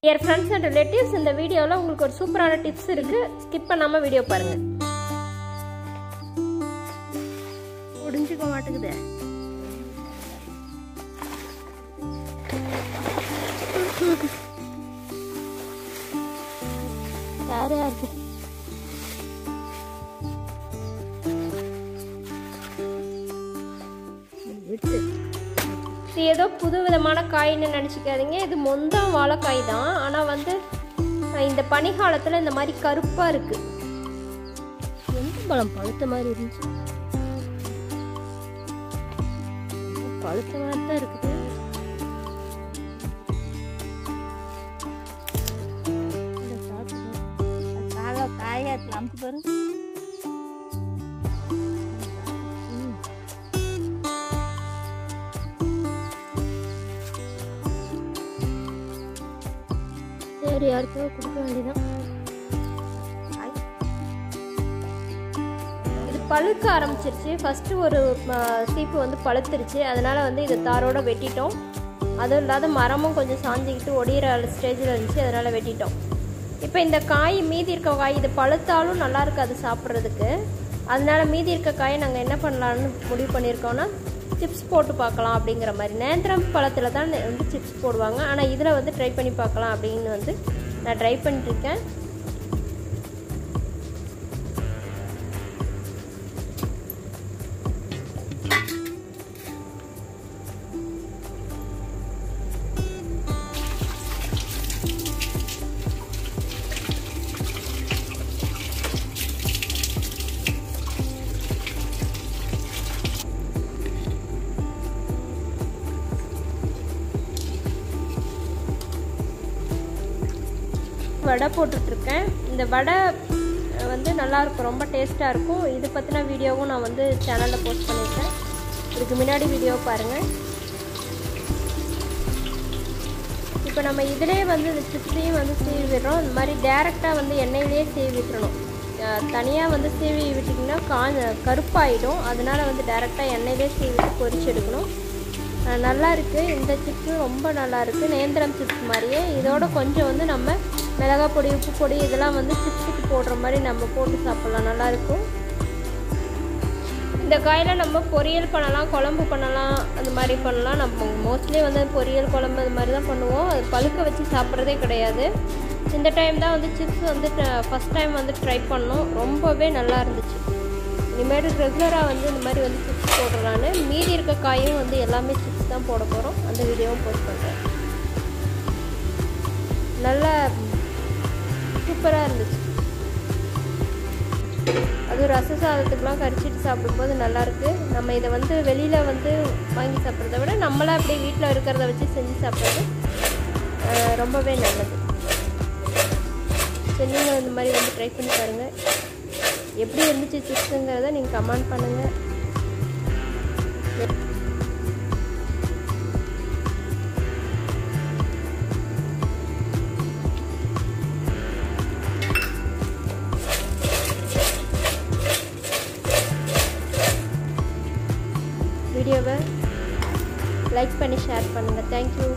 Dear friends and relatives, இந்த வீடியோவில் உங்களுக்கு ஒரு சூப்பரான டிப்ஸ் இருக்கு. ஸ்கிப் பண்ணாம வீடியோ பாருங்க. முடிஞ்சுக்க மாட்டேங்குது. யாரையா இருக்கு? விட்டு இது ஏதோ புது விதமான காயின்னு நினச்சிக்காதீங்க. இது மொந்தம் வாழைக்காய் தான். ஆனால் வந்து இந்த பனிக்காலத்தில் இந்த மாதிரி கருப்பாக இருக்குது. எந்த பழம் பழுத்த மாதிரி இருந்துச்சு? பழுத்த மாதிரி தான் இருக்குது. காயா அமுக்கு பாரு. சரி, யாருக்கோ கொடுக்க வேண்டியதான். இது பழுக்க ஆரம்பிச்சிருச்சு. ஃபஸ்ட்டு ஒரு சீப்பு வந்து பழுத்துருச்சு. அதனால் வந்து இதை தாரோடு வெட்டிட்டோம். அதுவும் இல்லாத மரமும் கொஞ்சம் சாஞ்சிக்கிட்டு ஒடிகிற ஸ்டேஜில் இருந்துச்சு. அதனால் வெட்டிட்டோம். இப்போ இந்த காய் மீதி இருக்க காய் இது பழுத்தாலும் நல்லா இருக்காது சாப்பிட்றதுக்கு. அதனால மீதி இருக்க காயை நாங்கள் என்ன பண்ணலான்னு முடிவு பண்ணியிருக்கோன்னா, சிப்ஸ் போட்டு பார்க்கலாம் அப்படிங்கிற மாதிரி. நேந்திரம் பழத்தில் தான் வந்து சிப்ஸ் போடுவாங்க. ஆனால் இதில் வந்து ட்ரை பண்ணி பார்க்கலாம் அப்படின்னு வந்து நான் ட்ரை பண்ணிட்டுருக்கேன். வடை போட்டுட்ருக்கேன். இந்த வடை வந்து நல்லாயிருக்கும், ரொம்ப டேஸ்ட்டாக இருக்கும். இது பற்றின வீடியோவும் நான் வந்து சேனலில் போஸ்ட் பண்ணியிருக்கேன். இதுக்கு முன்னாடி வீடியோ பாருங்கள். இப்போ நம்ம இதிலே வந்து இந்த சிப்ஸையும் வந்து சீவி விடுறோம். இந்த மாதிரி டேரெக்டாக வந்து எண்ணெயிலே சீவி விட்டுறணும். தனியாக வந்து சீவி விட்டிங்கன்னா கருப்பாயிடும். அதனால் வந்து டேரெக்டாக எண்ணெயிலே சீவி விட்டு பொரிச்சு எடுக்கணும். நல்லா இருக்குது. இந்த சிப்ஸு ரொம்ப நல்லா இருக்குது. நேந்திரம் சிப்ஸ் மாதிரியே. இதோட கொஞ்சம் வந்து நம்ம மிளகாய் பொடி, உப்பு பொடி இதெல்லாம் வந்து சிப்ஸுக்கு போடுற மாதிரி நம்ம போட்டு சாப்பிட்லாம். நல்லாயிருக்கும். இந்த காயில் நம்ம பொரியல் பண்ணலாம், குழம்பு பண்ணலாம், அந்த மாதிரி பண்ணலாம். நம்ம மோஸ்ட்லி வந்து பொரியல் குழம்பு அது மாதிரி தான் பண்ணுவோம். அது பழுக்க வச்சு சாப்பிட்றதே கிடையாது. இந்த டைம் தான் வந்து சிப்ஸ் வந்து ஃபஸ்ட் டைம் வந்து ட்ரை பண்ணோம். ரொம்பவே நல்லா இருந்துச்சு. இனிமேல் ரெகுலராக வந்து இந்த மாதிரி வந்து சிப்ஸ் போடுறான்னு. மீதி இருக்க காயும் வந்து எல்லாமே சிப்ஸ் தான் போட போகிறோம். அந்த வீடியோவும் போஸ்ட் பண்ணுறேன். நல்லா சூப்பராக இருந்துச்சு. அதுவும் ரச சாதத்துக்கெலாம் கரிச்சிட்டு சாப்பிடும்போது நல்லாயிருக்கு. நம்ம இதை வந்து வெளியில் வந்து வாங்கி சாப்பிட்றத விட நம்மளாம் அப்படியே வீட்டில் இருக்கிறத வச்சு செஞ்சு சாப்பிட்றது ரொம்பவே நல்லது. சரி, நீங்கள் இந்த மாதிரி வந்து ட்ரை பண்ணி பாருங்கள். எப்படி இருந்துச்சு சிப்ஸுங்கிறத நீங்கள் கமெண்ட் பண்ணுங்கள். வீடியோவை லைக் பண்ணி ஷேர் பண்ணுங்கள். தேங்க்யூ.